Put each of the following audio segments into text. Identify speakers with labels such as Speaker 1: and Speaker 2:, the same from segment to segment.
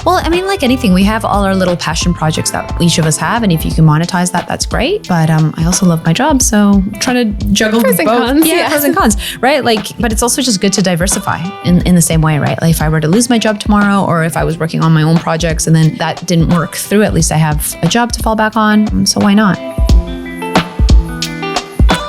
Speaker 1: Well, I mean, like anything, we have all our little passion projects that each of us have. And if you can monetize that, that's great. But I also love my job. So I'm trying to juggle
Speaker 2: pros and
Speaker 1: both.
Speaker 2: cons.
Speaker 1: Yeah, pros and cons, right? Like, but it's also just good to diversify in the same way, right? Like if I were to lose my job tomorrow, or if I was working on my own projects and then that didn't work through, at least I have a job to fall back on. So why not?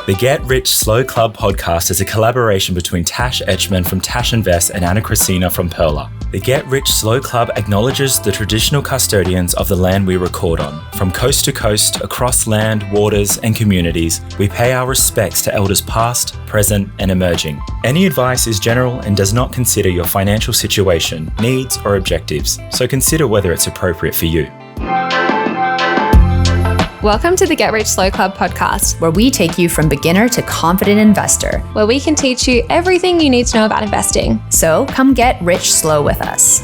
Speaker 3: The Get Rich Slow Club podcast is a collaboration between Tash Etchman from Tash Invest and Ana Christina from Perla. The Get Rich Slow Club acknowledges the traditional custodians of the land we record on. From coast to coast, across land, waters, and communities, we pay our respects to elders past, present, and emerging. Any advice is general and does not consider your financial situation, needs, or objectives, so consider whether it's appropriate for you.
Speaker 2: Welcome to the Get Rich Slow Club podcast,
Speaker 1: Where we take you from beginner to confident investor.
Speaker 2: where we can teach you everything you need to know about investing.
Speaker 1: So come get rich slow with us.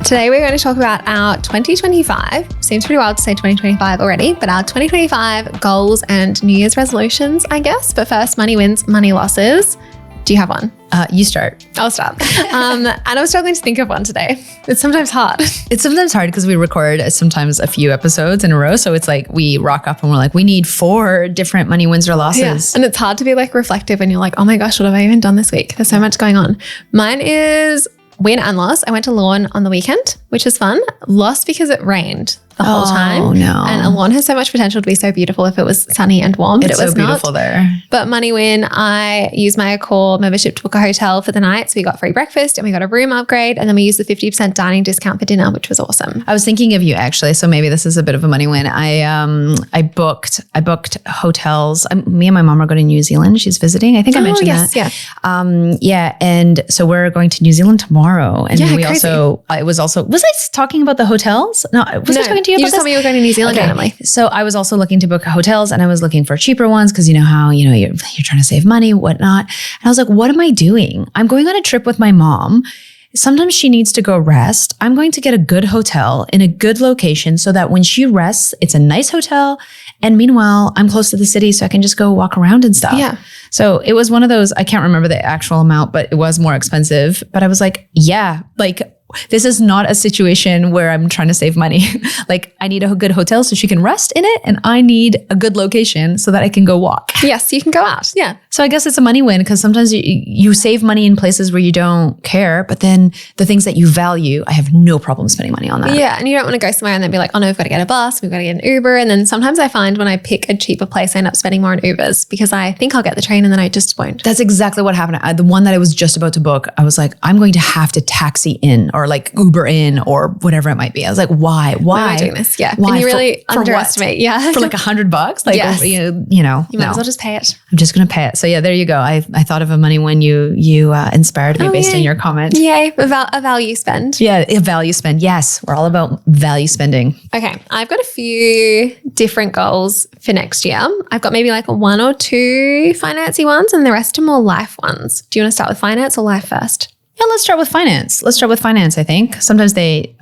Speaker 2: Today, we're going to talk about our 2025, seems pretty wild to say 2025 already, but our 2025 goals and New Year's resolutions, I guess. But first, money wins, money losses. Do you have one?
Speaker 1: You start.
Speaker 2: I'll start. And I was struggling to think of one today. It's sometimes hard.
Speaker 1: It's sometimes hard because we record sometimes a few episodes in a row. So it's like we rock up and we're like, we need 4 different money wins or losses.
Speaker 2: Yeah. And it's hard to be like reflective when you're like, oh my gosh, what have I even done this week? There's so much going on. Mine is win and loss. I went to lawn on the weekend, which is fun. Lost because it rained the whole time.
Speaker 1: Oh no.
Speaker 2: And a lawn has so much potential to be so beautiful if it was sunny and warm, but
Speaker 1: It's
Speaker 2: it was
Speaker 1: so beautiful
Speaker 2: not.
Speaker 1: there.
Speaker 2: But money win, I used my Accor membership to book a hotel for the night. So we got free breakfast and we got a room upgrade, and then we used the 50% dining discount for dinner, which was awesome.
Speaker 1: I was thinking of you actually, so maybe this is a bit of a money win. I booked hotels. Me and my mom are going to New Zealand. She's visiting. I think I mentioned that.
Speaker 2: Yeah.
Speaker 1: And so we're going to New Zealand tomorrow. And
Speaker 2: Yeah,
Speaker 1: we
Speaker 2: crazy.
Speaker 1: was I talking about the hotels? No, was I talking to you about
Speaker 2: just
Speaker 1: this?
Speaker 2: told me you were going to New Zealand
Speaker 1: Okay.
Speaker 2: randomly.
Speaker 1: So I was also looking to book hotels, and I was looking for cheaper ones because you know how, you're trying to save money, whatnot. And I was like, what am I doing? I'm going on a trip with my mom. Sometimes she needs to go rest. I'm going to get a good hotel in a good location so that when she rests, it's a nice hotel. And meanwhile, I'm close to the city, so I can just go walk around and stuff.
Speaker 2: Yeah.
Speaker 1: So it was one of those, I can't remember the actual amount, but it was more expensive. But I was like, yeah, like this is not a situation where I'm trying to save money. Like I need a good hotel so she can rest in it. And I need a good location so that I can go walk.
Speaker 2: Yes, you can go out. Yeah.
Speaker 1: So I guess it's a money win because sometimes you save money in places where you don't care, but then the things that you value, I have no problem spending money on that.
Speaker 2: Yeah, and you don't want to go somewhere and then be like, oh no, we've got to get a bus, we've got to get an Uber. And then sometimes I find when I pick a cheaper place, I end up spending more on Ubers because I think I'll get the train and then I just won't.
Speaker 1: That's exactly what happened. The one that I was just about to book, I was like, I'm going to have to taxi in or like Uber in or whatever it might be. I was like, why?
Speaker 2: Why am I doing this? Yeah.
Speaker 1: Why?
Speaker 2: And you really
Speaker 1: For
Speaker 2: underestimate.
Speaker 1: what?
Speaker 2: Yeah.
Speaker 1: For like $100? Like,
Speaker 2: Yes.
Speaker 1: you know,
Speaker 2: You might
Speaker 1: no.
Speaker 2: as well just pay it.
Speaker 1: I'm just going to pay it. So yeah, there you go. I thought of a money when you inspired me based on your comment.
Speaker 2: Yay, a value spend.
Speaker 1: Yeah, a value spend. Yes, we're all about value spending.
Speaker 2: Okay, I've got a few different goals for next year. I've got maybe like 1 or 2 financy ones and the rest are more life ones. Do you want to start with finance or life first?
Speaker 1: Yeah, let's start with finance. I think sometimes they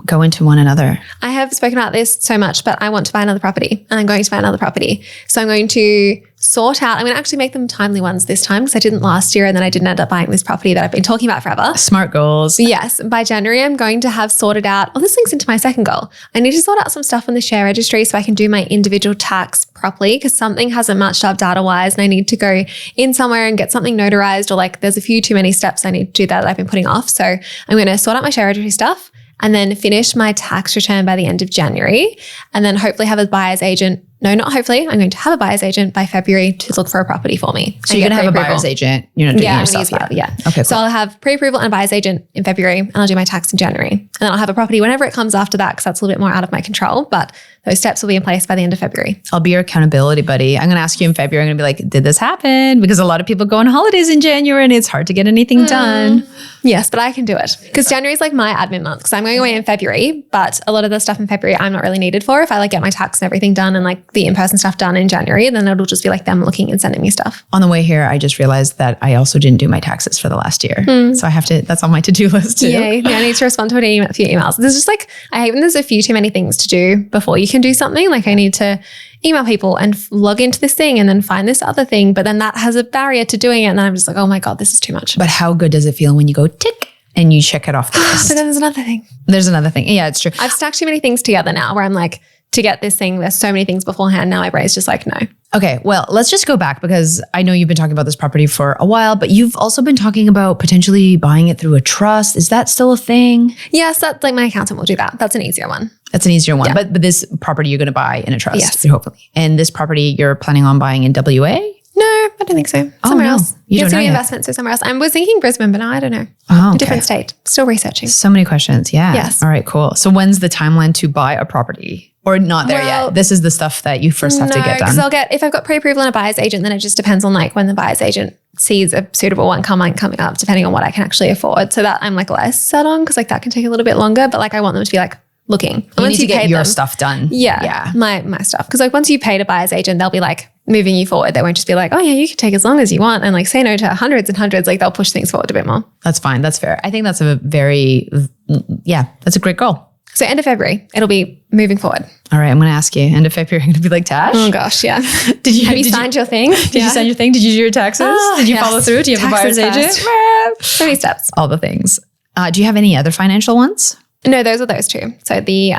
Speaker 1: go into one another.
Speaker 2: I have spoken about this so much, but I want to buy another property and I'm going to buy another property. So I'm going to sort out, I'm going to actually make them timely ones this time because I didn't last year and then I didn't end up buying this property that I've been talking about forever.
Speaker 1: Smart goals.
Speaker 2: Yes, by January, I'm going to have sorted out, this links into my second goal. I need to sort out some stuff on the share registry so I can do my individual tax properly because something hasn't matched up data-wise and I need to go in somewhere and get something notarized or like there's a few too many steps I need to do that I've been putting off. So I'm going to sort out my share registry stuff and then finish my tax return by the end of January and then hopefully have a buyer's agent. No, not hopefully. I'm going to have a buyer's agent by February to look for a property for me.
Speaker 1: So you're going to have a buyer's agent. You're not doing it yourself yet.
Speaker 2: Yeah.
Speaker 1: Okay, cool.
Speaker 2: So I'll have pre-approval and a buyer's agent in February and I'll do my tax in January. And then I'll have a property whenever it comes after that because that's a little bit more out of my control. But those steps will be in place by the end of February.
Speaker 1: I'll be your accountability buddy. I'm going to ask you in February. I'm going to be like, did this happen? Because a lot of people go on holidays in January and it's hard to get anything done.
Speaker 2: Yes, but I can do it because January is like my admin month because I'm going away in February, but a lot of the stuff in February I'm not really needed for. If I like get my tax and everything done and like the in-person stuff done in January, then it'll just be like them looking and sending me stuff.
Speaker 1: On the way here, I just realized that I also didn't do my taxes for the last year. So I have to, that's on my to-do list too.
Speaker 2: Yay. Yeah, I need to respond to a few emails. There's just like, I hate when there's a few too many things to do before you can do something. Like I need to email people and log into this thing and then find this other thing. But then that has a barrier to doing it. And then I'm just like, oh my God, this is too much.
Speaker 1: But how good does it feel when you go tick? and you check it off the list.
Speaker 2: But then there's another thing.
Speaker 1: There's another thing. Yeah, it's true.
Speaker 2: I've stacked too many things together now where I'm like, to get this thing, there's so many things beforehand. Now my brain's just like, no.
Speaker 1: Okay, well, let's just go back because I know you've been talking about this property for a while, but you've also been talking about potentially buying it through a trust. Is that still a thing?
Speaker 2: Yes, that's like my accountant will do that. That's an easier one.
Speaker 1: That's an easier one.
Speaker 2: Yeah.
Speaker 1: But this property you're going to buy in a trust,
Speaker 2: Yes.
Speaker 1: hopefully. And this property you're planning on buying in WA?
Speaker 2: No, I don't think so.
Speaker 1: Oh,
Speaker 2: Somewhere
Speaker 1: no.
Speaker 2: else.
Speaker 1: You don't
Speaker 2: It's
Speaker 1: know
Speaker 2: going to be
Speaker 1: yet.
Speaker 2: investment, so somewhere else. I was thinking Brisbane, but no, I don't know.
Speaker 1: Oh,
Speaker 2: A
Speaker 1: okay.
Speaker 2: different state. Still researching.
Speaker 1: So many questions. Yeah.
Speaker 2: Yes.
Speaker 1: All right, cool. So when's the timeline to buy a property? Or not there
Speaker 2: Well,
Speaker 1: yet? This is the stuff that you first have to get
Speaker 2: because
Speaker 1: done.
Speaker 2: if I've got pre-approval and a buyer's agent, then it just depends on like when the buyer's agent sees a suitable one coming up, depending on what I can actually afford. So that I'm like less set on because like that can take a little bit longer, but like I want them to be like looking.
Speaker 1: You need to get your stuff done.
Speaker 2: Yeah. My stuff. Because like once you pay a buyer's agent, they'll be like moving you forward. They won't just be like, oh yeah, you can take as long as you want and like say no to hundreds and hundreds. Like they'll push things forward a bit more.
Speaker 1: That's fine. That's fair. I think that's that's a great goal.
Speaker 2: So end of February, it'll be moving forward.
Speaker 1: All right, I'm going to ask you. End of February, I'm going to be like, Tash?
Speaker 2: Oh gosh, yeah.
Speaker 1: Have you
Speaker 2: signed your thing?
Speaker 1: Did you sign your thing? Did you do your taxes? Did you follow through? Do you have a buyer's agent?
Speaker 2: So many steps.
Speaker 1: All the things. Do you have any other financial ones?
Speaker 2: No, those are those two. So the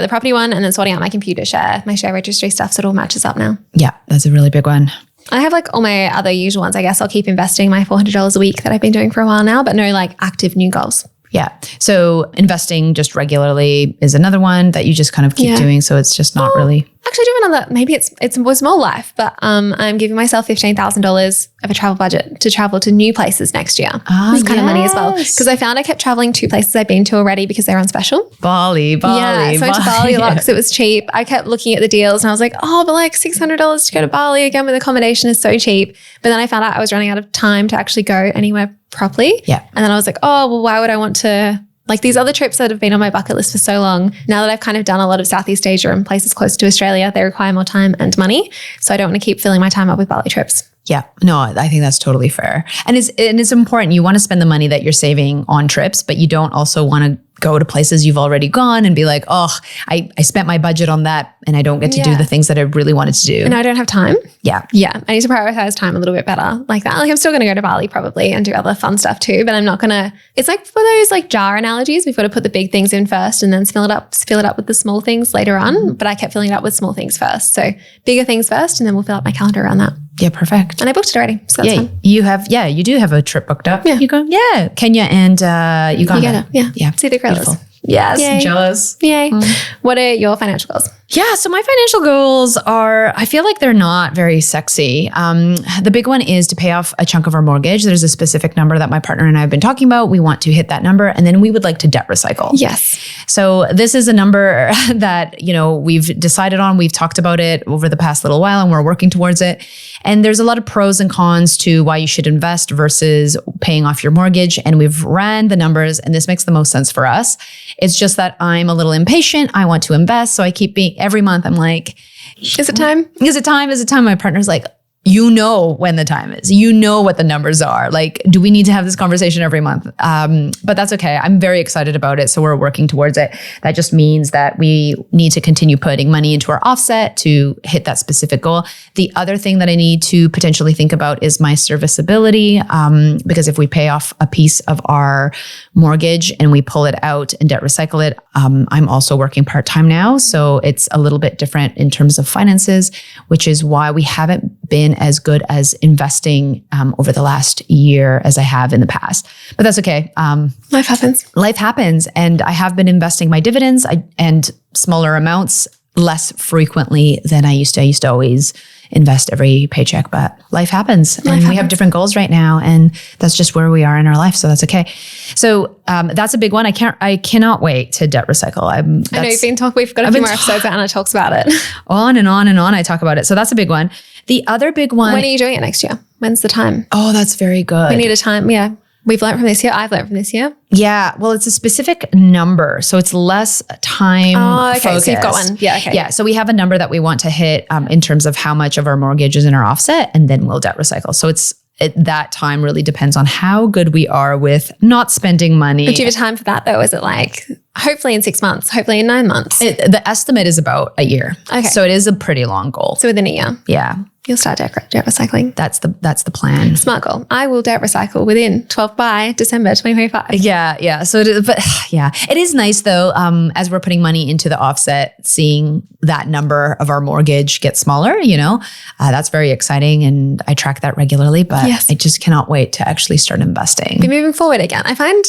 Speaker 2: property one and then sorting out my computer share, my share registry stuff, so it all matches up now.
Speaker 1: Yeah, that's a really big one.
Speaker 2: I have like all my other usual ones. I guess I'll keep investing my $400 a week that I've been doing for a while now, but no like active new goals.
Speaker 1: Yeah. So investing just regularly is another one that you just kind of keep doing. So it's just not really.
Speaker 2: Actually, do another. Maybe it was more life, but I'm giving myself $15,000 of a travel budget to travel to new places next year. This kind of money as well, because I found I kept traveling to places I've been to already because they were on special.
Speaker 1: Bali.
Speaker 2: Yeah, so I went to Bali a lot because it was cheap. I kept looking at the deals and I was like, oh, but like $600 to go to Bali again with accommodation is so cheap. But then I found out I was running out of time to actually go anywhere properly.
Speaker 1: Yeah.
Speaker 2: And then I was like, oh, well, why would I want to? Like these other trips that have been on my bucket list for so long, now that I've kind of done a lot of Southeast Asia and places close to Australia, they require more time and money. So I don't want to keep filling my time up with Bali trips.
Speaker 1: Yeah, no, I think that's totally fair. And it's important. You want to spend the money that you're saving on trips, but you don't also want to go to places you've already gone and be like, oh, I spent my budget on that and I don't get to do the things that I really wanted to do.
Speaker 2: And I don't have time.
Speaker 1: Yeah.
Speaker 2: Yeah. I need to prioritize time a little bit better like that. Like I'm still going to go to Bali probably and do other fun stuff too, but I'm not going to, it's like for those like jar analogies, we've got to put the big things in first and then fill it up with the small things later on. But I kept filling it up with small things first. So bigger things first and then we'll fill up my calendar around that.
Speaker 1: Yeah, perfect.
Speaker 2: And I booked it already. So that's fun.
Speaker 1: You do have a trip booked up.
Speaker 2: Yeah.
Speaker 1: You go, Kenya and Uganda.
Speaker 2: Yeah. See the gorillas.
Speaker 1: Beautiful. Yes,
Speaker 2: Yay.
Speaker 1: jealous.
Speaker 2: Yay. What are your financial goals?
Speaker 1: Yeah, so my financial goals are, I feel like they're not very sexy. The big one is to pay off a chunk of our mortgage. There's a specific number that my partner and I have been talking about. We want to hit that number and then we would like to debt recycle.
Speaker 2: Yes.
Speaker 1: So this is a number that, we've decided on. We've talked about it over the past little while and we're working towards it. And there's a lot of pros and cons to why you should invest versus paying off your mortgage. And we've ran the numbers and this makes the most sense for us. It's just that I'm a little impatient. I want to invest. So I keep being, every month I'm like,
Speaker 2: is it time?
Speaker 1: Is it time? Is it time? My partner's like, you know when the time is. You know what the numbers are. Like, do we need to have this conversation every month? But that's okay. I'm very excited about it. So we're working towards it. That just means that we need to continue putting money into our offset to hit that specific goal. The other thing that I need to potentially think about is my serviceability. Because if we pay off a piece of our mortgage and we pull it out and debt recycle it, I'm also working part-time now. So it's a little bit different in terms of finances, which is why we haven't been as good as investing over the last year as I have in the past. But that's okay.
Speaker 2: Life happens.
Speaker 1: Life happens. And I have been investing my dividends and smaller amounts less frequently than I used to. I used to always invest every paycheck, but life happens. We have different goals right now. And that's just where we are in our life. So that's okay. So that's a big one. I cannot wait to debt recycle. I know
Speaker 2: you've been talking, we've got a few more episodes that Anna talks about it.
Speaker 1: On and on and on. I talk about it. So that's a big one. The other big one.
Speaker 2: When are you doing it next year? When's the time?
Speaker 1: Oh, that's very good.
Speaker 2: We need a time. Yeah. We've learned from this year. I've learned from this year.
Speaker 1: Yeah. Well, it's a specific number. So it's less time focused.
Speaker 2: So you've got one. Yeah. Okay.
Speaker 1: Yeah. So we have a number that we want to hit in terms of how much of our mortgage is in our offset, and then we'll debt recycle. So that time really depends on how good we are with not spending money.
Speaker 2: But do you have a time for that though? Is it like hopefully in 6 months, hopefully in 9 months?
Speaker 1: The estimate is about a year.
Speaker 2: Okay.
Speaker 1: So it is a pretty long goal.
Speaker 2: So within a year.
Speaker 1: Yeah.
Speaker 2: You'll start debt recycling.
Speaker 1: That's the plan.
Speaker 2: Smart goal. I will debt recycle within 12 by December 2025.
Speaker 1: Yeah. So, it is nice though. As we're putting money into the offset, seeing that number of our mortgage get smaller, that's very exciting, and I track that regularly. But
Speaker 2: Yes.
Speaker 1: I just cannot wait to actually start investing.
Speaker 2: Be moving forward again. I find,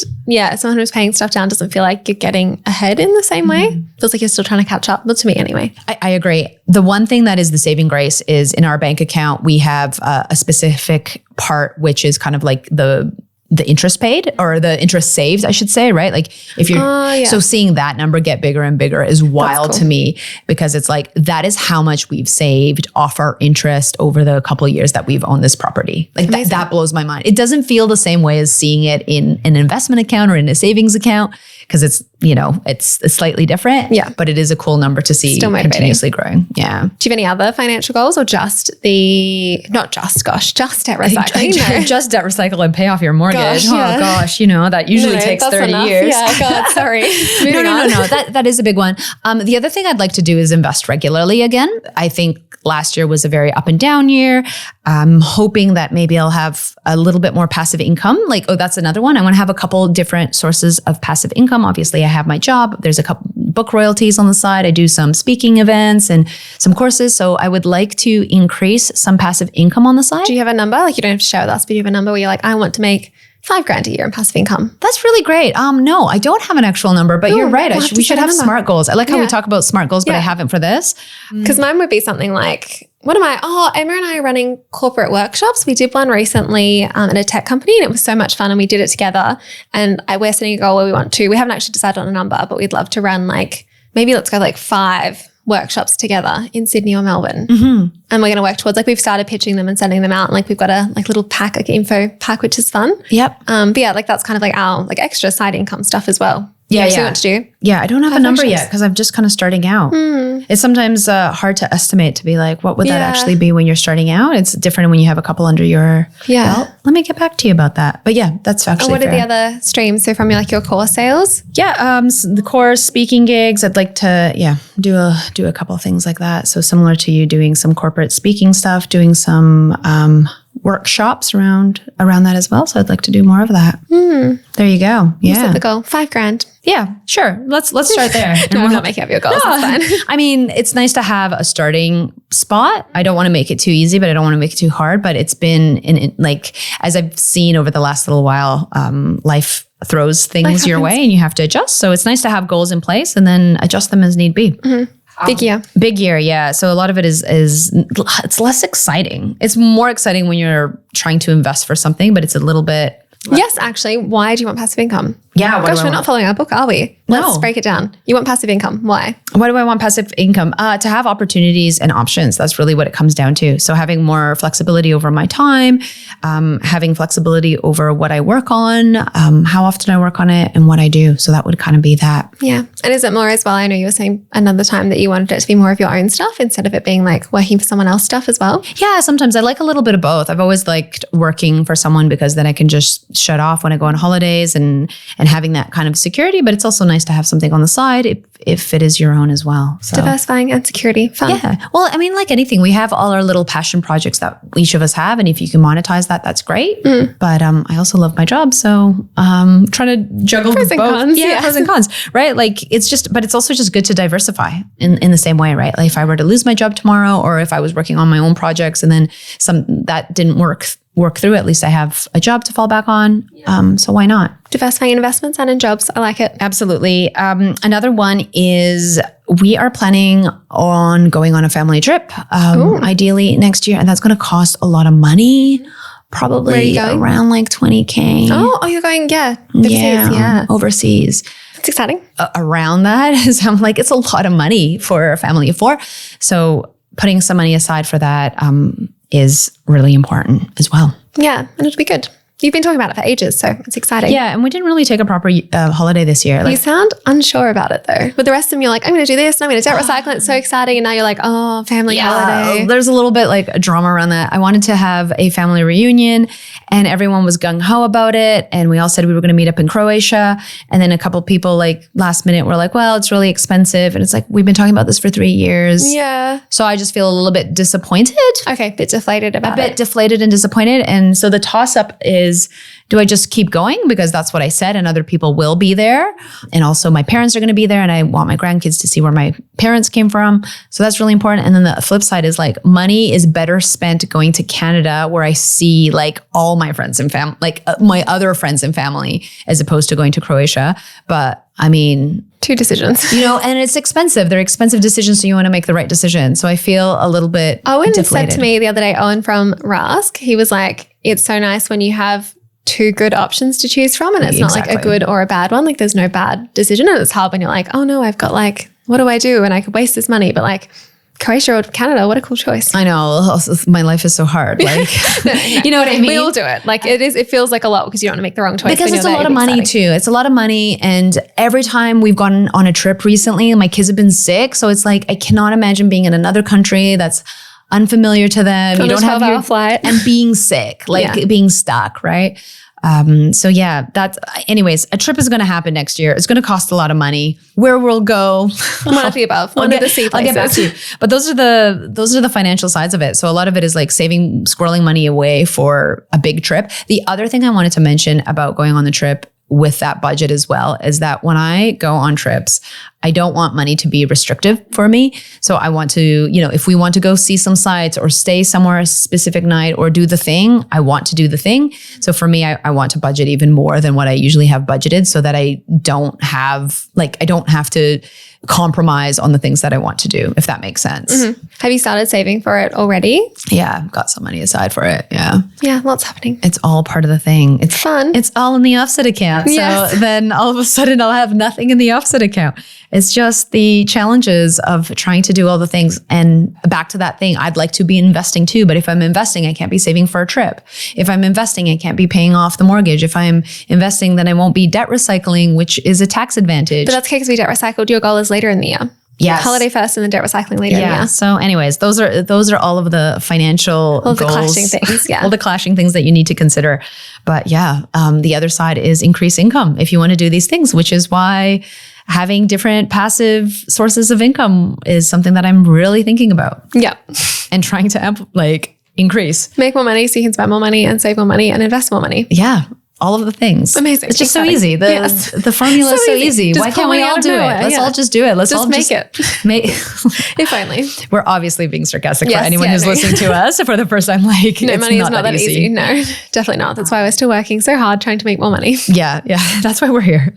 Speaker 2: someone who's paying stuff down doesn't feel like you're getting ahead in the same way. Feels like you're still trying to catch up. But to me, anyway.
Speaker 1: I agree. The one thing that is the saving grace is in our bank account, we have a specific part, which is kind of like the interest paid or the interest saved, I should say, right? Like if you're, so seeing that number get bigger and bigger is wild to me, because it's like, that is how much we've saved off our interest over the couple of years that we've owned this property. Like that blows my mind. It doesn't feel the same way as seeing it in an investment account or in a savings account, because it's, it's slightly different.
Speaker 2: Yeah.
Speaker 1: But it is a cool number to see continuously growing. Yeah.
Speaker 2: Do you have any other financial goals, or just debt recycling?
Speaker 1: Just debt recycle and pay off your mortgage.
Speaker 2: Gosh,
Speaker 1: that usually takes 30 years.
Speaker 2: Yeah, God, sorry.
Speaker 1: No. That is a big one. The other thing I'd like to do is invest regularly again. I think last year was a very up and down year. I'm hoping that maybe I'll have a little bit more passive income. That's another one. I want to have a couple different sources of passive income. Obviously, I have my job. There's a couple book royalties on the side. I do some speaking events and some courses. So I would like to increase some passive income on the side.
Speaker 2: Do you have a number? You don't have to share with us, but do you have a number where you're like, I want to make $5,000 a year in passive income?
Speaker 1: That's really great. No, I don't have an actual number, but you're right. We should have SMART goals. I like how we talk about SMART goals, but I haven't for this.
Speaker 2: Because mine would be something like, Emma and I are running corporate workshops. We did one recently at a tech company, and it was so much fun, and we did it together. And we're setting a goal where we haven't actually decided on a number, but we'd love to run maybe let's go 5 workshops together in Sydney or Melbourne. Mm-hmm. And we're going to work towards, we've started pitching them and sending them out. And we've got a little pack, info pack, which is fun.
Speaker 1: Yep.
Speaker 2: But that's kind of our extra side income stuff as well. Yeah. So what to do?
Speaker 1: Yeah. I don't have a number yet because I'm just kind of starting out. It's sometimes hard to estimate, to be like, what would that actually be when you're starting out? It's different when you have a couple under your belt. Let me get back to you about that. But yeah, that's actually
Speaker 2: what are the other streams? So from your core sales?
Speaker 1: Yeah. The core speaking gigs, I'd like to, do a couple of things like that. So similar to you doing some corporate speaking stuff, doing some workshops around that as well. So I'd like to do more of that. There you go. Yeah.
Speaker 2: You set the goal, $5,000.
Speaker 1: Yeah, sure. Let's start there.
Speaker 2: No, I'm not making up your goals. No, it's fine.
Speaker 1: I mean, it's nice to have a starting spot. I don't want to make it too easy, but I don't want to make it too hard. But it's been as I've seen over the last little while, life throws things your way and you have to adjust. So it's nice to have goals in place and then adjust them as need be.
Speaker 2: Mm-hmm. Big year. Yeah.
Speaker 1: So a lot of it is it's less exciting. It's more exciting when you're trying to invest for something, but it's a little bit.
Speaker 2: Yes, actually. Why do you want passive income?
Speaker 1: Yeah.
Speaker 2: Gosh, we're not following our book, are we? Let's break it down. You want passive income. Why?
Speaker 1: Why do I want passive income? To have opportunities and options. That's really what it comes down to. So having more flexibility over my time, having flexibility over what I work on, how often I work on it, and what I do. So that would kind of be that.
Speaker 2: Yeah. And is it more as well? I know you were saying another time that you wanted it to be more of your own stuff instead of it being working for someone else's stuff as well.
Speaker 1: Yeah. Sometimes I like a little bit of both. I've always liked working for someone because then I can just shut off when I go on holidays and having that kind of security, but it's also nice to have something on the side if it is your own as well. So.
Speaker 2: Diversifying and security. Fun.
Speaker 1: Yeah. Well, I mean, like anything, we have all our little passion projects that each of us have. And if you can monetize that, that's great. But I also love my job. So trying to juggle
Speaker 2: pros and
Speaker 1: both.
Speaker 2: Cons.
Speaker 1: Yeah, pros and cons, right? But it's also just good to diversify in the same way, right? Like if I were to lose my job tomorrow, or if I was working on my own projects and then that didn't work through, at least I have a job to fall back on. So why not?
Speaker 2: Diversifying in investments and in jobs. I like it.
Speaker 1: Absolutely. Another one is we are planning on going on a family trip, ideally next year. And that's going to cost a lot of money, probably around $20K.
Speaker 2: Oh, you're going, overseas.
Speaker 1: Overseas.
Speaker 2: It's exciting.
Speaker 1: Around that is, I'm like, it's a lot of money for a family of 4. So putting some money aside for that is really important as well.
Speaker 2: Yeah, and it'll be good. You've been talking about it for ages, so it's exciting.
Speaker 1: Yeah, and we didn't really take a proper holiday this year.
Speaker 2: You sound unsure about it though. But the rest of them, you're like, I'm going to do this and I'm going to debt recycle. It's so exciting. And now you're like, family holiday.
Speaker 1: There's a little bit a drama around that. I wanted to have a family reunion and everyone was gung-ho about it. And we all said we were going to meet up in Croatia. And then a couple people like last minute were like, well, it's really expensive. And it's like, we've been talking about this for 3 years.
Speaker 2: Yeah.
Speaker 1: So I just feel a little bit disappointed.
Speaker 2: Okay. Bit deflated about it.
Speaker 1: A bit deflated and disappointed. And so the toss up is, do I just keep going? Because that's what I said and other people will be there. And also my parents are going to be there and I want my grandkids to see where my parents came from. So that's really important. And then the flip side is like money is better spent going to Canada where I see like all my friends and family, like my other friends and family, as opposed to going to Croatia. But I mean,
Speaker 2: 2 decisions.
Speaker 1: you know, and it's expensive. They're expensive decisions. So you want to make the right decision. So I feel a little bit
Speaker 2: Owen
Speaker 1: deflated.
Speaker 2: said to me the other day, Owen from Rask, he was like, it's so nice when you have 2 good options to choose from and it's not like a good or a bad one. Like there's no bad decision. And it's hard when you're like, oh no, I've got like, what do I do? And I could waste this money. But like Croatia or Canada, what a cool choice.
Speaker 1: I know. My life is so hard. Like, you know what I mean?
Speaker 2: We all do it. Like it feels like a lot because you don't want to make the wrong choice.
Speaker 1: Because it's a lot of money too. It's a lot of money. And every time we've gone on a trip recently, my kids have been sick. So it's like, I cannot imagine being in another country that's unfamiliar to them. You don't have your
Speaker 2: flight
Speaker 1: and being sick, like being stuck, right? So yeah, anyways, a trip is going to happen next year. It's going to cost a lot of money. Where we'll go,
Speaker 2: one of the above, one of the C places.
Speaker 1: I'll get back to you. But those are the financial sides of it. So a lot of it is like squirreling money away for a big trip. The other thing I wanted to mention about going on the trip with that budget as well is that when I go on trips, I don't want money to be restrictive for me. So I want to, you know, if we want to go see some sites or stay somewhere a specific night or do the thing, I want to do the thing. So for me, I want to budget even more than what I usually have budgeted so that I don't have to compromise on the things that I want to do, if that makes sense.
Speaker 2: Mm-hmm. Have you started saving for it already?
Speaker 1: Yeah, I've got some money aside for it. Yeah.
Speaker 2: Yeah, lots happening.
Speaker 1: It's all part of the thing. It's
Speaker 2: fun.
Speaker 1: It's all in the offset account.
Speaker 2: Yes.
Speaker 1: So then all of a sudden I'll have nothing in the offset account. It's just the challenges of trying to do all the things. And back to that thing, I'd like to be investing too. But if I'm investing, I can't be saving for a trip. If I'm investing, I can't be paying off the mortgage. If I'm investing, then I won't be debt recycling, which is a tax advantage.
Speaker 2: But that's okay because we debt recycled. Your goal is later in the year.
Speaker 1: Yes.
Speaker 2: Holiday first and then debt recycling later in the year.
Speaker 1: So anyways, those are all of the financial goals.
Speaker 2: The clashing things. Yeah.
Speaker 1: All the clashing things that you need to consider. But yeah, the other side is increase income if you want to do these things, which is why having different passive sources of income is something that I'm really thinking about.
Speaker 2: Yeah.
Speaker 1: And trying to increase.
Speaker 2: Make more money so you can spend more money and save more money and invest more money.
Speaker 1: Yeah. All of the things.
Speaker 2: Amazing.
Speaker 1: It's just so easy. The formula is so easy. Why can't we all do it? Let's all just do it. Let's all
Speaker 2: make it. If only.
Speaker 1: We're obviously being sarcastic for anyone who's listening to us for the first time. Like,
Speaker 2: no, money is not that easy. No, definitely not. That's why we're still working so hard trying to make more money.
Speaker 1: Yeah. That's why we're here.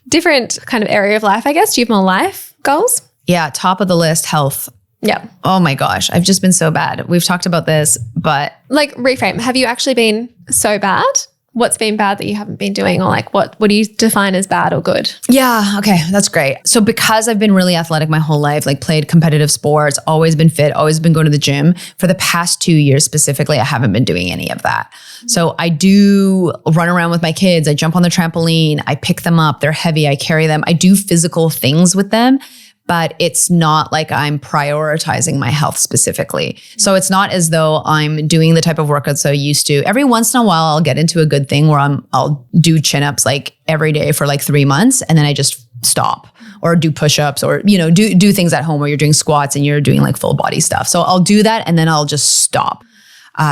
Speaker 2: Different kind of area of life, I guess. Do you have more life goals?
Speaker 1: Yeah. Top of the list, health.
Speaker 2: Yeah.
Speaker 1: Oh my gosh. I've just been so bad. We've talked about this, but
Speaker 2: like reframe. Have you actually been so bad? What's been bad that you haven't been doing, or like what do you define as bad or good?
Speaker 1: Yeah. Okay. That's great. So because I've been really athletic my whole life, like played competitive sports, always been fit, always been going to the gym, for the past 2 years specifically, I haven't been doing any of that. So I do run around with my kids. I jump on the trampoline. I pick them up. They're heavy. I carry them. I do physical things with them. But it's not like I'm prioritizing my health specifically. So it's not as though I'm doing the type of workouts I used to. Every once in a while, I'll get into a good thing where I'll do chin-ups like every day for like 3 months, and then I just stop, or do push-ups, or do things at home where you're doing squats and you're doing like full body stuff. So I'll do that and then I'll just stop.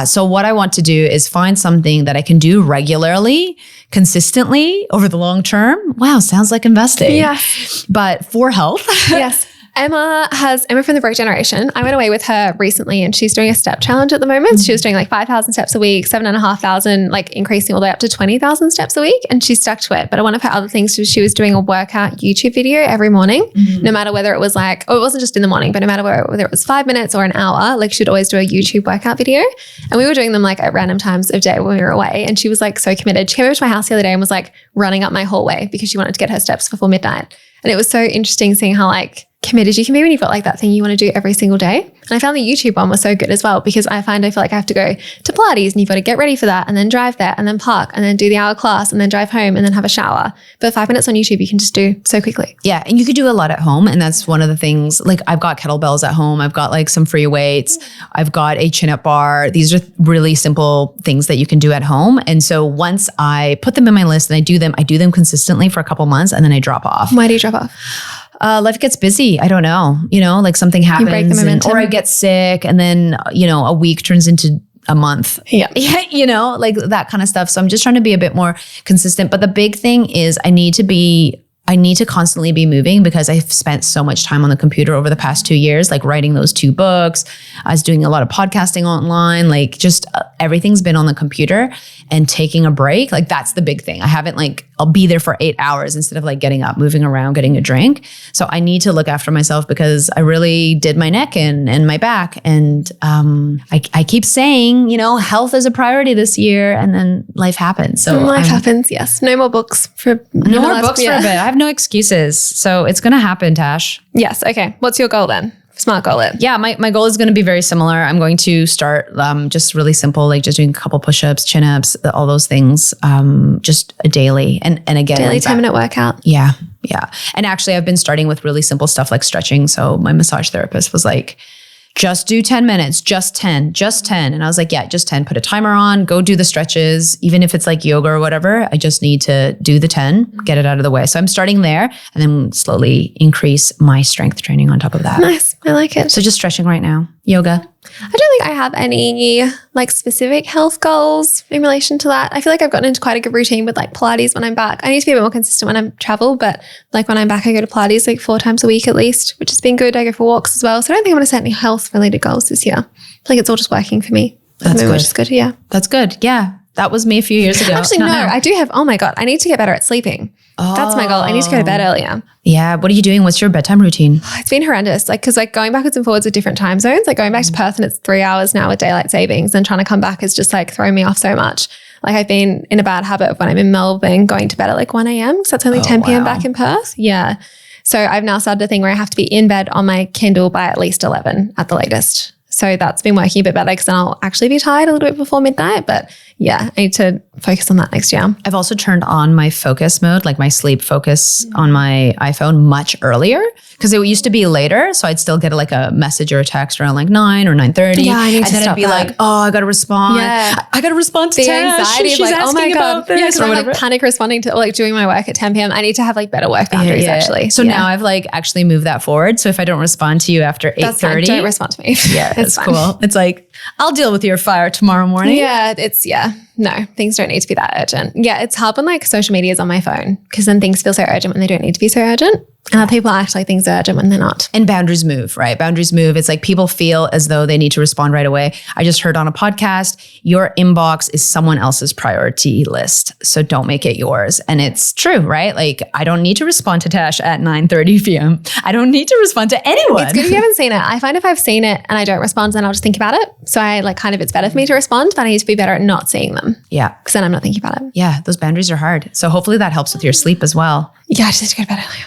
Speaker 1: So what I want to do is find something that I can do regularly, consistently over the long term. Wow, sounds like investing.
Speaker 2: Yeah.
Speaker 1: But for health.
Speaker 2: Yes. Emma from the Broke Generation. I went away with her recently and she's doing a step challenge at the moment. Mm-hmm. She was doing like 5,000 steps a week, 7,500, like increasing all the way up to 20,000 steps a week. And she stuck to it. But one of her other things was she was doing a workout YouTube video every morning, no matter whether it was like, it wasn't just in the morning, but no matter whether it was 5 minutes or an hour, like she'd always do a YouTube workout video. And we were doing them like at random times of day when we were away. And she was like so committed. She came over to my house the other day and was like running up my hallway because she wanted to get her steps before midnight. And it was so interesting seeing how like committed you can be when you've got like that thing you want to do every single day. And I found the YouTube one was so good as well, because I feel like I have to go to Pilates and you've got to get ready for that and then drive there and then park and then do the hour class and then drive home and then have a shower. But 5 minutes on YouTube, you can just do so quickly.
Speaker 1: Yeah. And you could do a lot at home. And that's one of the things, like I've got kettlebells at home. I've got like some free weights. I've got a chin up bar. These are really simple things that you can do at home. And so once I put them in my list and I do them consistently for a couple months and then I drop off.
Speaker 2: Why do you drop off?
Speaker 1: Life gets busy. I don't know, like something happens
Speaker 2: break the momentum.
Speaker 1: or I get sick and then, a week turns into a month.
Speaker 2: Yeah.
Speaker 1: Like that kind of stuff. So I'm just trying to be a bit more consistent. But the big thing is I need to constantly be moving, because I've spent so much time on the computer over the past 2 years, like writing those 2 books. I was doing a lot of podcasting online, like just everything's been on the computer, and taking a break. Like that's the big thing. I haven't I'll be there for 8 hours instead of like getting up, moving around, getting a drink. So I need to look after myself, because I really did my neck and my back. And I keep saying, health is a priority this year, and then life happens. So
Speaker 2: life happens. Yes. No more books for
Speaker 1: no more books for a bit. I have no excuses. So it's going to happen, Tash.
Speaker 2: Yes. Okay. What's your goal then? Smart goal it.
Speaker 1: Yeah, my goal is going to be very similar. I'm going to start just really simple, like just doing a couple push-ups, chin-ups, all those things, just daily. And again,
Speaker 2: daily 10-minute workout.
Speaker 1: Yeah. And actually, I've been starting with really simple stuff like stretching. So my massage therapist was like, just do 10 minutes, just 10. And I was like, yeah, just 10. Put a timer on, go do the stretches. Even if it's like yoga or whatever, I just need to do the 10, get it out of the way. So I'm starting there and then slowly increase my strength training on top of that.
Speaker 2: Nice. I like it.
Speaker 1: So just stretching right now, yoga.
Speaker 2: I don't think I have any like specific health goals in relation to that. I feel like I've gotten into quite a good routine with like Pilates when I'm back. I need to be a bit more consistent when I travel, but like when I'm back, I go to Pilates like 4 times a week at least, which has been good. I go for walks as well. So I don't think I'm going to set any health related goals this year. I feel like it's all just working for me.
Speaker 1: That's good.
Speaker 2: Which is good. Yeah.
Speaker 1: That's good. Yeah. That was me a few years ago.
Speaker 2: Actually, no, I do have, oh my God, I need to get better at sleeping. That's my goal. I need to go to bed earlier.
Speaker 1: Yeah. What are you doing? What's your bedtime routine?
Speaker 2: It's been horrendous. Like, cause like going backwards and forwards with different time zones, like going back to Perth and it's 3 hours now with daylight savings, and trying to come back is just like throwing me off so much. Like I've been in a bad habit of when I'm in Melbourne going to bed at like 1 a.m. So it's only 10 p.m. back in Perth. Yeah. So I've now started a thing where I have to be in bed on my Kindle by at least 11 at the latest. So that's been working a bit better, because then I'll actually be tired a little bit before midnight. But yeah, I need to focus on that next year.
Speaker 1: I've also turned on my focus mode, like my sleep focus on my iPhone much earlier, because it used to be later. So I'd still get like a message or a text around like 9 or 9:30.
Speaker 2: Yeah, I need to
Speaker 1: and then
Speaker 2: stop
Speaker 1: I'd be
Speaker 2: that.
Speaker 1: like, oh, I got to respond.
Speaker 2: Yeah.
Speaker 1: I got to respond to
Speaker 2: The
Speaker 1: Tash.
Speaker 2: anxiety of
Speaker 1: She's
Speaker 2: like, oh my
Speaker 1: asking
Speaker 2: God.
Speaker 1: about this
Speaker 2: Yeah, because
Speaker 1: or
Speaker 2: I'm
Speaker 1: whatever.
Speaker 2: like panic responding to like doing my work at 10 p.m. I need to have like better work boundaries actually.
Speaker 1: So now I've like actually moved that forward. So if I don't respond to you after 8:30.
Speaker 2: Don't respond to me.
Speaker 1: Yeah, it's
Speaker 2: fine.
Speaker 1: cool. It's like, I'll deal with your fire tomorrow morning.
Speaker 2: Yeah, no, things don't need to be that urgent. Yeah, it's hard when like social media is on my phone, because then things feel so urgent when they don't need to be so urgent. And other people act like things are urgent when they're not.
Speaker 1: And boundaries move, right? Boundaries move. It's like people feel as though they need to respond right away. I just heard on a podcast, your inbox is someone else's priority list. So don't make it yours. And it's true, right? Like I don't need to respond to Tash at 9:30 p.m. I don't need to respond to anyone.
Speaker 2: It's good if you haven't seen it. I find if I've seen it and I don't respond, then I'll just think about it. So I like kind of, it's better for me to respond, but I need to be better at not seeing them.
Speaker 1: Yeah.
Speaker 2: Because then I'm not thinking about it.
Speaker 1: Yeah. Those boundaries are hard. So hopefully that helps with your sleep as well.
Speaker 2: Yeah, I just need to go to bed earlier.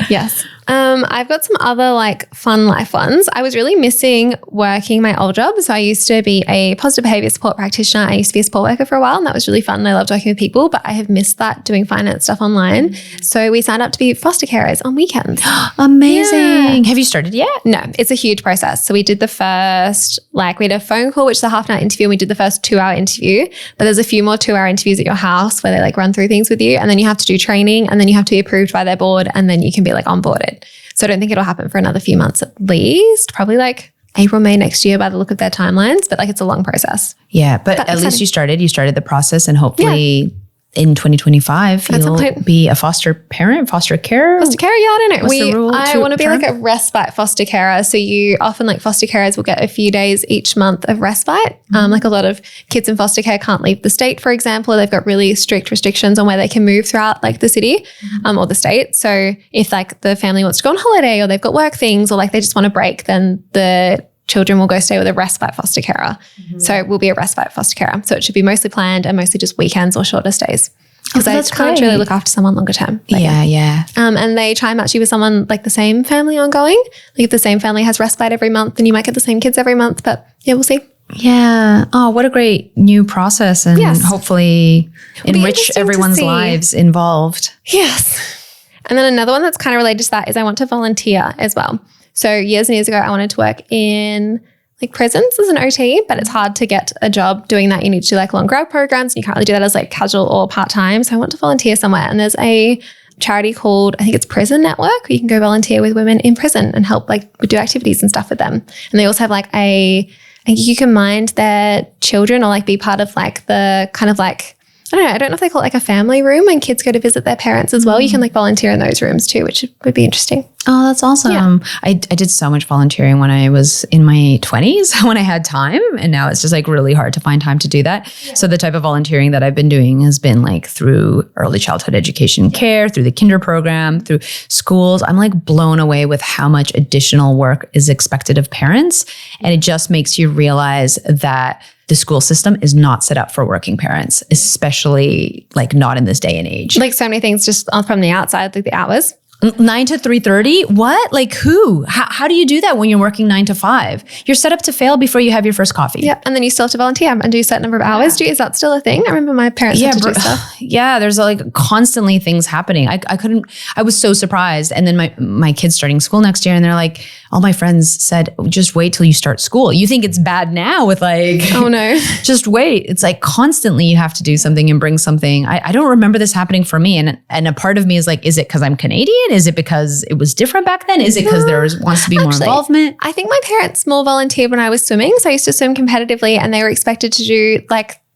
Speaker 2: Yes. I've got some other like fun life ones. I was really missing working my old job. So I used to be a positive behavior support practitioner. I used to be a support worker for a while, and that was really fun. And I loved working with people, but I have missed that doing finance stuff online. So we signed up to be foster carers on weekends.
Speaker 1: Amazing. Have you started yet?
Speaker 2: No, it's a huge process. So we did the first, like we had a phone call, which is a half-an-hour interview, and we did the first 2-hour interview, but there's a few more 2-hour interviews at your house where they like run through things with you, and then you have to do training, and then you have to be approved by their board, and then you can be like onboarded. So I don't think it'll happen for another few months at least, probably like April, May next year by the look of their timelines, but like it's a long process.
Speaker 1: Yeah, but at least you started the process, and hopefully in 2025, you'll be a foster parent, foster carer.
Speaker 2: Foster carer, yeah, I don't know.
Speaker 1: What's the rule
Speaker 2: I want to be like a respite foster carer. So you often like foster carers will get a few days each month of respite. Like a lot of kids in foster care can't leave the state, for example, or they've got really strict restrictions on where they can move throughout like the city or the state. So if like the family wants to go on holiday or they've got work things or like they just want a break, then the children will go stay with a respite foster carer. So it will be a respite foster carer. So it should be mostly planned and mostly just weekends or shorter stays. because I can't really look after someone longer term.
Speaker 1: Yeah.
Speaker 2: And they try and match you with someone like the same family ongoing. Like if the same family has respite every month, then you might get the same kids every month. But yeah, we'll see.
Speaker 1: Yeah. Oh, what a great new process, and hopefully enrich everyone's lives involved.
Speaker 2: Yes. And then another one that's kind of related to that is I want to volunteer as well. So years and years ago, I wanted to work in like prisons as an OT, but it's hard to get a job doing that. You need to do like long grad programs, and you can't really do that as like casual or part-time. So I want to volunteer somewhere. And there's a charity called, I think it's Prison Network, where you can go volunteer with women in prison and help like do activities and stuff with them. And they also have like I think you can mind their children or like be part of like the kind of like, I don't know if they call it like a family room when kids go to visit their parents as well. You can like volunteer in those rooms too, which would be interesting.
Speaker 1: Oh, that's awesome. Yeah. I did so much volunteering when I was in my 20s when I had time, and now it's just like really hard to find time to do that. Yeah. So the type of volunteering that I've been doing has been like through early childhood education care, through the kinder program, through schools. I'm like blown away with how much additional work is expected of parents. And it just makes you realize that the school system is not set up for working parents, especially like not in this day and age.
Speaker 2: Like so many things just from the outside, like the hours.
Speaker 1: 9 to 3:30? What? Like who? How do you do that when you're working 9 to 5? You're set up to fail before you have your first coffee.
Speaker 2: Yeah. And then you still have to volunteer and do a certain number of hours. Is that still a thing? I remember my parents had to do stuff.
Speaker 1: Yeah. There's like constantly things happening. I was so surprised. And then my kids starting school next year, and they're like, all my friends said, just wait till you start school. You think it's bad now with like,
Speaker 2: oh no,
Speaker 1: just wait. It's like constantly you have to do something and bring something. I don't remember this happening for me. And a part of me is like, is it because I'm Canadian? Is it because it was different back then? Is it because there wants to be more involvement?
Speaker 2: I think my parents more volunteered when I was swimming. So I used to swim competitively, and they were expected to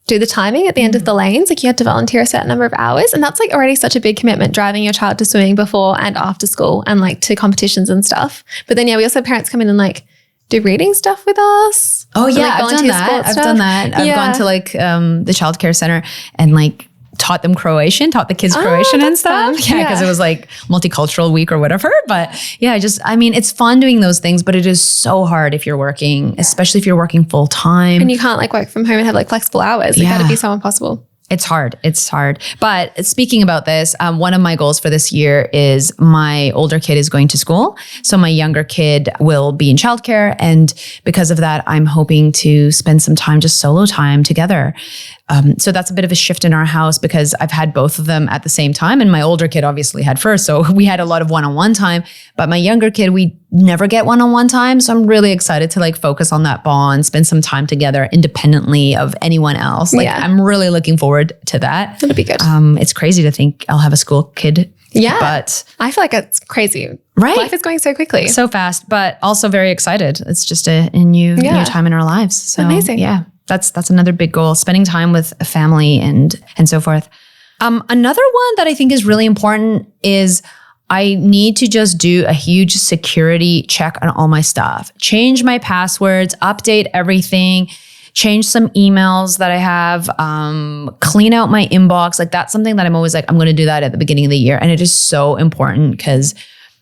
Speaker 2: do the timing at the end of the lanes. Like you had to volunteer a certain number of hours. And that's like already such a big commitment, driving your child to swimming before and after school and like to competitions and stuff. But then, we also have parents come in and like do reading stuff with us.
Speaker 1: Oh yeah, I've done that. I've gone to like the childcare center and like taught them Croatian, taught the kids Croatian and stuff.
Speaker 2: Fun.
Speaker 1: Yeah, because it was like multicultural week or whatever. But yeah, it's fun doing those things, but it is so hard if you're working, especially if you're working full time.
Speaker 2: And you can't like work from home and have like flexible hours. Like that'd be so impossible.
Speaker 1: It's hard. But speaking about this, one of my goals for this year is my older kid is going to school. So my younger kid will be in childcare. And because of that, I'm hoping to spend some time, just solo time together. So that's a bit of a shift in our house because I've had both of them at the same time. And my older kid obviously had first. So we had a lot of one-on-one time. But my younger kid, we never get one-on-one time. So I'm really excited to like focus on that bond, spend some time together independently of anyone else. Like I'm really looking forward to that.
Speaker 2: That'd be good.
Speaker 1: It's crazy to think I'll have a school kid.
Speaker 2: Yeah.
Speaker 1: But
Speaker 2: I feel like it's crazy.
Speaker 1: Right.
Speaker 2: Life is going so quickly.
Speaker 1: So fast, but also very excited. It's just a new time in our lives. So
Speaker 2: amazing.
Speaker 1: Yeah. That's another big goal, spending time with a family and so forth. Another one that I think is really important is I need to just do a huge security check on all my stuff. Change my passwords, update everything, change some emails that I have, clean out my inbox. Like that's something that I'm always like, I'm going to do that at the beginning of the year. And it is so important because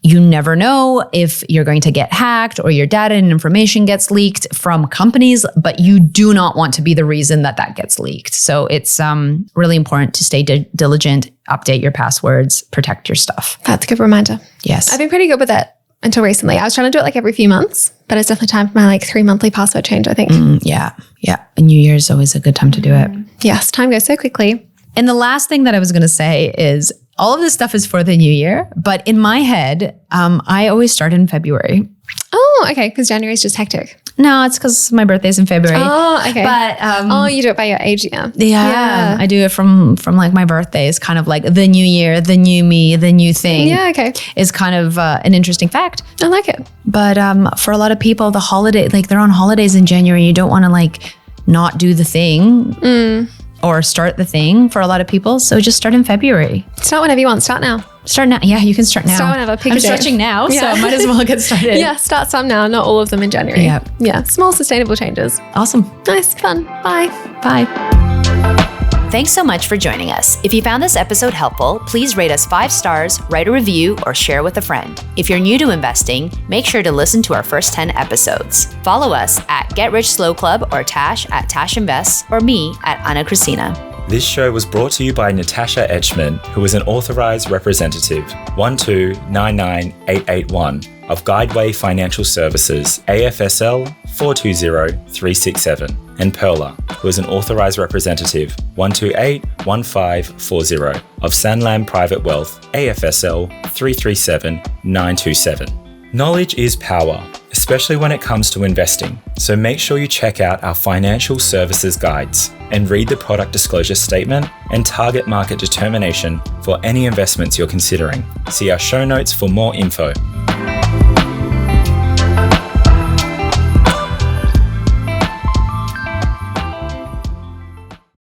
Speaker 1: you never know if you're going to get hacked or your data and information gets leaked from companies, but you do not want to be the reason that gets leaked. So it's really important to stay diligent, update your passwords, protect your stuff.
Speaker 2: That's a good reminder.
Speaker 1: Yes.
Speaker 2: I've been pretty good with it until recently. I was trying to do it like every few months, but it's definitely time for my like 3 monthly password change, I think.
Speaker 1: Yeah. And New Year's is always a good time to do it.
Speaker 2: Yes, time goes so quickly.
Speaker 1: And the last thing that I was going to say is all of this stuff is for the new year, but in my head, I always start in February.
Speaker 2: Oh, okay, because January is just hectic.
Speaker 1: No, it's because my birthday's in February.
Speaker 2: Oh, okay.
Speaker 1: But
Speaker 2: you do it by your age, yeah.
Speaker 1: Yeah, I do it from like my birthday. Is kind of like the new year, the new me, the new thing.
Speaker 2: Yeah, okay.
Speaker 1: Is kind of an interesting fact.
Speaker 2: I like it.
Speaker 1: But for a lot of people, the holiday, like they're on holidays in January, you don't want to like not do the thing. Or start the thing for a lot of people. So just start in February.
Speaker 2: Start whenever you want. Start now.
Speaker 1: Start now. Yeah, you can start now.
Speaker 2: Start whenever. Pick
Speaker 1: I'm
Speaker 2: a day.
Speaker 1: stretching now, so might as well get started.
Speaker 2: Yeah, start some now. Not all of them in January.
Speaker 1: Yep.
Speaker 2: Yeah, small sustainable changes.
Speaker 1: Awesome.
Speaker 2: Nice, fun. Bye.
Speaker 1: Thanks so much for joining us. If you found this episode helpful, please rate us 5 stars, write a review, or share with a friend. If you're new to investing, make sure to listen to our first 10 episodes. Follow us at Get Rich Slow Club or Tash at Tash Invest or me at Ana Christina.
Speaker 3: This show was brought to you by Natasha Etchman, who is an authorised representative 1299881 of Guideway Financial Services, AFSL 420367, and Perla, who is an authorised representative 1281540 of Sanlam Private Wealth, AFSL 337927. Knowledge is power, especially when it comes to investing, so make sure you check out our financial services guides and read the product disclosure statement and target market determination for any investments you're considering. See our show notes for more info.